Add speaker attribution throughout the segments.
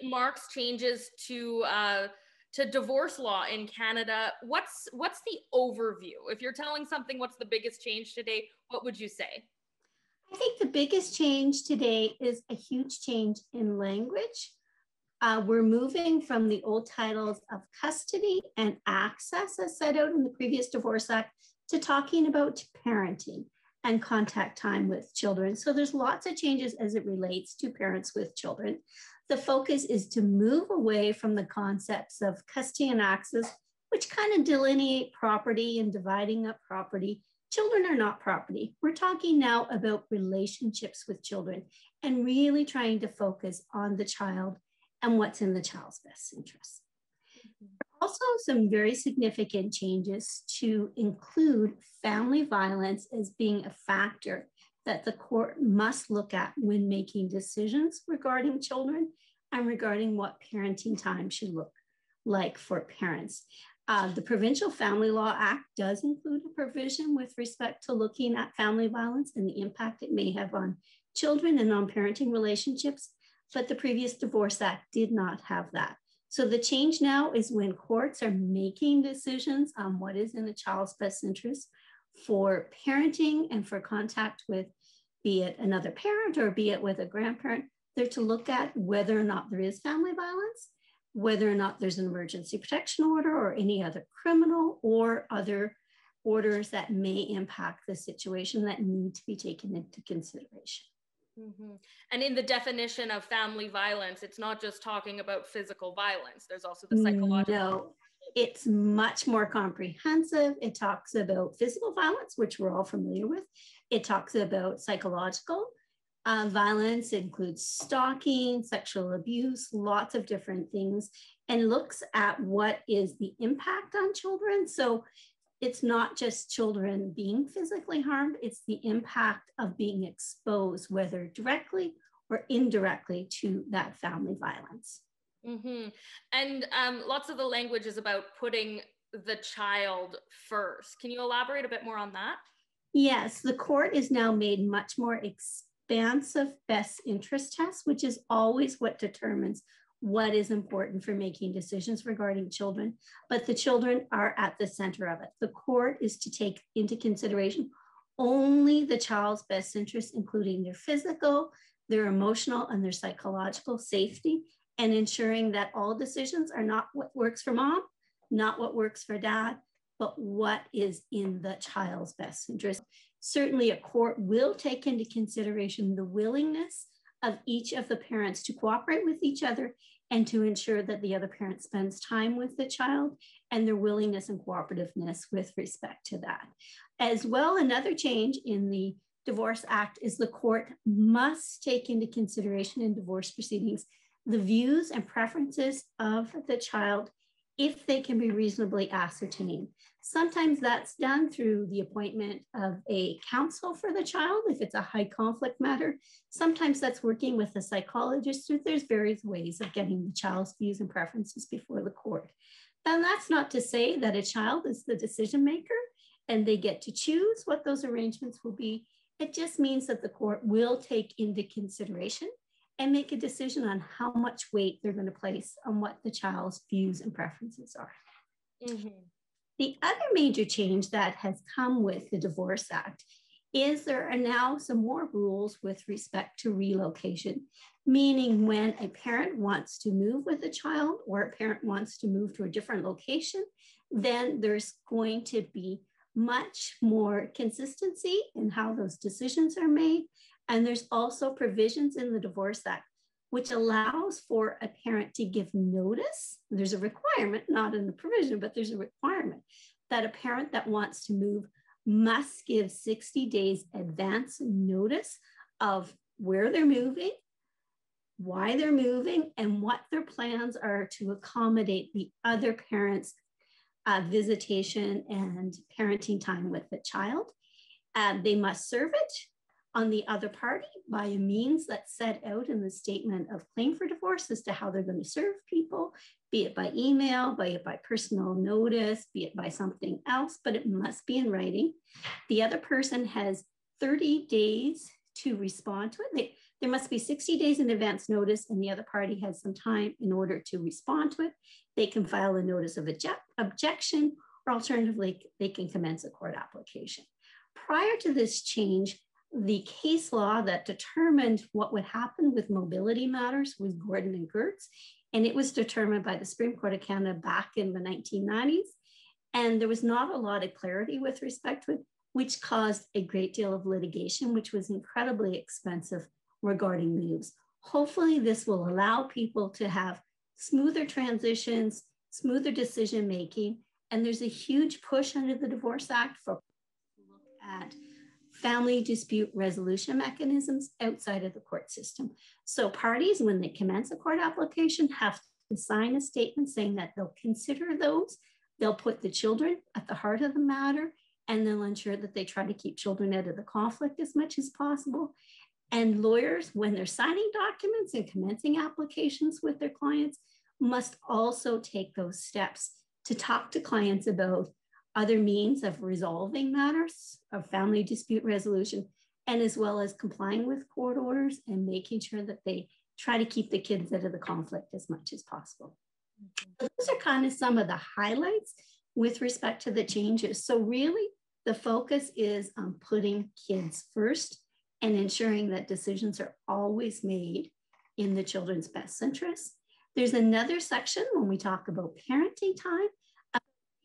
Speaker 1: Marks changes to divorce law in Canada. What's the overview? If you're telling something, what's the biggest change today? What would you say?
Speaker 2: I think the biggest change today is a huge change in language. We're moving from the old titles of custody and access, as set out in the previous Divorce Act, to talking about parenting and contact time with children. So there's lots of changes as it relates to parents with children. The focus is to move away from the concepts of custody and access, which kind of delineate property and dividing up property. Children are not property. We're talking now about relationships with children and really trying to focus on the child and what's in the child's best interest. Also, some very significant changes to include family violence as being a factor that the court must look at when making decisions regarding children and regarding what parenting time should look like for parents. The Provincial Family Law Act does include a provision with respect to looking at family violence and the impact it may have on children and on parenting relationships, but the previous Divorce Act did not have that. So the change now is when courts are making decisions on what is in a child's best interest for parenting and for contact with, be it another parent or be it with a grandparent, they're to look at whether or not there is family violence, whether or not there's an emergency protection order or any other criminal or other orders that may impact the situation that need to be taken into consideration.
Speaker 1: Mm-hmm. And in the definition of family violence, it's not just talking about physical violence. There's also the psychological.
Speaker 2: No, it's much more comprehensive. It talks about physical violence, which we're all familiar with. It talks about psychological violence, includes stalking, sexual abuse, lots of different things, and looks at what is the impact on children. So it's not just children being physically harmed, it's the impact of being exposed, whether directly or indirectly, to that family violence.
Speaker 1: Mm-hmm. And lots of the language is about putting the child first. Can you elaborate a bit more on that?
Speaker 2: Yes, the court is now made much more expansive best interest tests, which is always what determines what is important for making decisions regarding children, but the children are at the center of it. The court is to take into consideration only the child's best interest, including their physical, their emotional, and their psychological safety, and ensuring that all decisions are not what works for mom, not what works for dad, but what is in the child's best interest. Certainly, a court will take into consideration the willingness of each of the parents to cooperate with each other and to ensure that the other parent spends time with the child and their willingness and cooperativeness with respect to that. As well, another change in the Divorce Act is the court must take into consideration in divorce proceedings the views and preferences of the child if they can be reasonably ascertained. Sometimes that's done through the appointment of a counsel for the child if it's a high conflict matter. Sometimes that's working with a psychologist. There's various ways of getting the child's views and preferences before the court. And that's not to say that a child is the decision maker and they get to choose what those arrangements will be. It just means that the court will take into consideration and make a decision on how much weight they're going to place on what the child's views and preferences are. Mm-hmm. The other major change that has come with the Divorce Act is there are now some more rules with respect to relocation, meaning when a parent wants to move with a child or a parent wants to move to a different location, then there's going to be much more consistency in how those decisions are made. And there's also provisions in the Divorce Act which allows for a parent to give notice. There's a requirement, not in the provision, but there's a requirement that a parent that wants to move must give 60 days advance notice of where they're moving, why they're moving, and what their plans are to accommodate the other parent's visitation and parenting time with the child. They must serve it on the other party by a means that's set out in the statement of claim for divorce as to how they're going to serve people, be it by email, be it by personal notice, be it by something else, but it must be in writing. The other person has 30 days to respond to it. There must be 60 days in advance notice, and the other party has some time in order to respond to it. They can file a notice of objection, or alternatively, they can commence a court application. Prior to this change, the case law that determined what would happen with mobility matters was Gordon and Gertz, and it was determined by the Supreme Court of Canada back in the 1990s. And there was not a lot of clarity with respect to it, which caused a great deal of litigation, which was incredibly expensive regarding moves. Hopefully this will allow people to have smoother transitions, smoother decision-making, and there's a huge push under the Divorce Act for look at family dispute resolution mechanisms outside of the court system. So parties, when they commence a court application, have to sign a statement saying that they'll consider those, they'll put the children at the heart of the matter, and they'll ensure that they try to keep children out of the conflict as much as possible. And lawyers, when they're signing documents and commencing applications with their clients, must also take those steps to talk to clients about other means of resolving matters of family dispute resolution, and as well as complying with court orders and making sure that they try to keep the kids out of the conflict as much as possible. So those are kind of some of the highlights with respect to the changes. So really, the focus is on putting kids first and ensuring that decisions are always made in the children's best interest. There's another section when we talk about parenting time,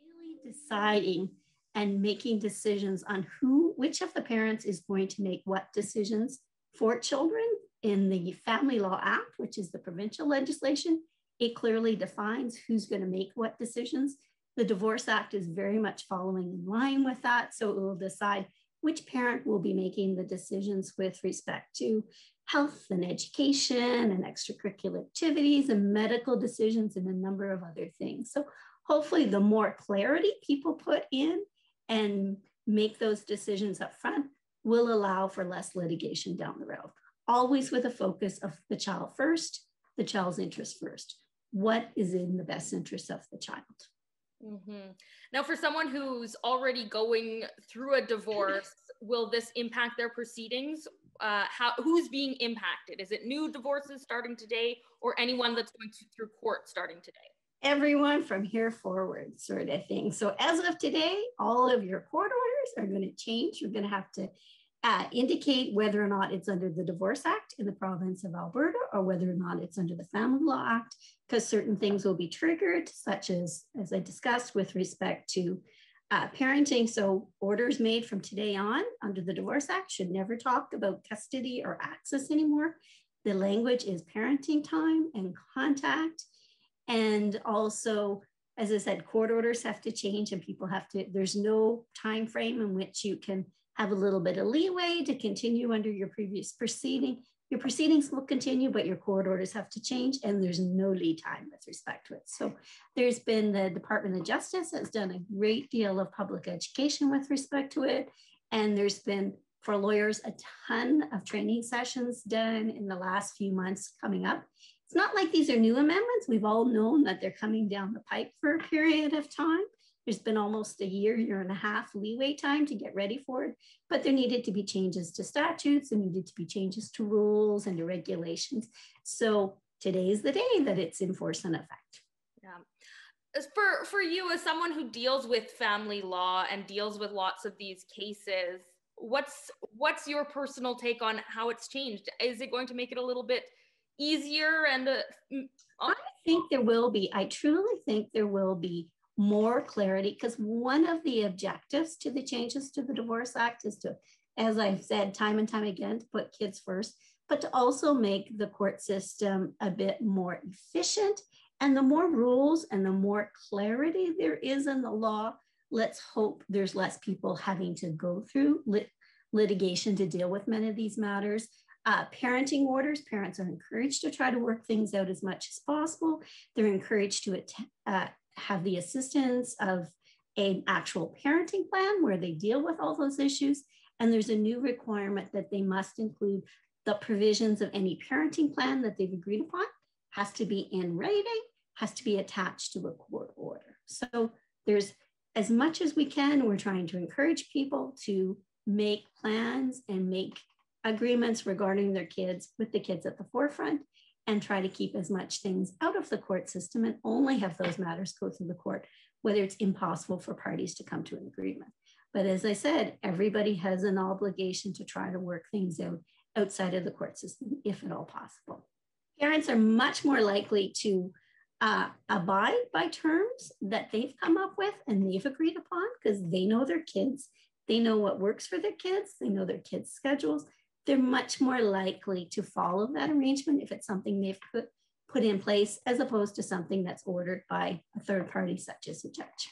Speaker 2: really deciding and making decisions on which of the parents is going to make what decisions for children. In the Family Law Act, which is the provincial legislation, it clearly defines who's going to make what decisions. The Divorce Act is very much following in line with that. So it will decide which parent will be making the decisions with respect to health and education and extracurricular activities and medical decisions and a number of other things. So hopefully the more clarity people put in and make those decisions up front will allow for less litigation down the road, always with a focus of the child first, the child's interest first. What is in the best interest of the child?
Speaker 1: Mm-hmm. Now, for someone who's already going through a divorce, will this impact their proceedings? Who's being impacted? Is it new divorces starting today, or anyone that's going through court starting today?
Speaker 2: Everyone from here forward, sort of thing. So as of today, all of your court orders are going to change. You're going to have to indicate whether or not it's under the Divorce Act in the province of Alberta, or whether or not it's under the Family Law Act, because certain things will be triggered, such as I discussed with respect to parenting. So orders made from today on under the Divorce Act should never talk about custody or access anymore. The language is parenting time and contact. And also, as I said, court orders have to change, and people have to, there's no time frame in which you can have a little bit of leeway to continue under your previous proceeding. Your proceedings will continue, but your court orders have to change, and there's no lead time with respect to it. So there's been the Department of Justice has done a great deal of public education with respect to it. And there's been, for lawyers, a ton of training sessions done in the last few months coming up. It's not like these are new amendments. We've all known that they're coming down the pipe for a period of time. There's been almost a year and a half leeway time to get ready for it, but there needed to be changes to statutes, there needed to be changes to rules and to regulations. So today is the day that it's in force and effect.
Speaker 1: Yeah. For you, as someone who deals with family law and deals with lots of these cases, what's your personal take on how it's changed? Is it going to make it a little bit easier? And
Speaker 2: I think there will be. I truly think there will be more clarity, because one of the objectives to the changes to the Divorce Act is to, as I've said time and time again, to put kids first, but to also make the court system a bit more efficient. And the more rules and the more clarity there is in the law, let's hope there's less people having to go through litigation to deal with many of these matters. Parenting orders, parents are encouraged to try to work things out as much as possible. They're encouraged to have the assistance of an actual parenting plan where they deal with all those issues. And there's a new requirement that they must include the provisions of any parenting plan that they've agreed upon, has to be in writing, has to be attached to a court order. So there's, as much as we can, we're trying to encourage people to make plans and make agreements regarding their kids with the kids at the forefront, and try to keep as much things out of the court system and only have those matters go through the court, whether it's impossible for parties to come to an agreement. But as I said, everybody has an obligation to try to work things out outside of the court system, if at all possible. Parents are much more likely to abide by terms that they've come up with and they've agreed upon, because they know their kids, they know what works for their kids, they know their kids' schedules. They're much more likely to follow that arrangement if it's something they've put in place, as opposed to something that's ordered by a third party such as a judge.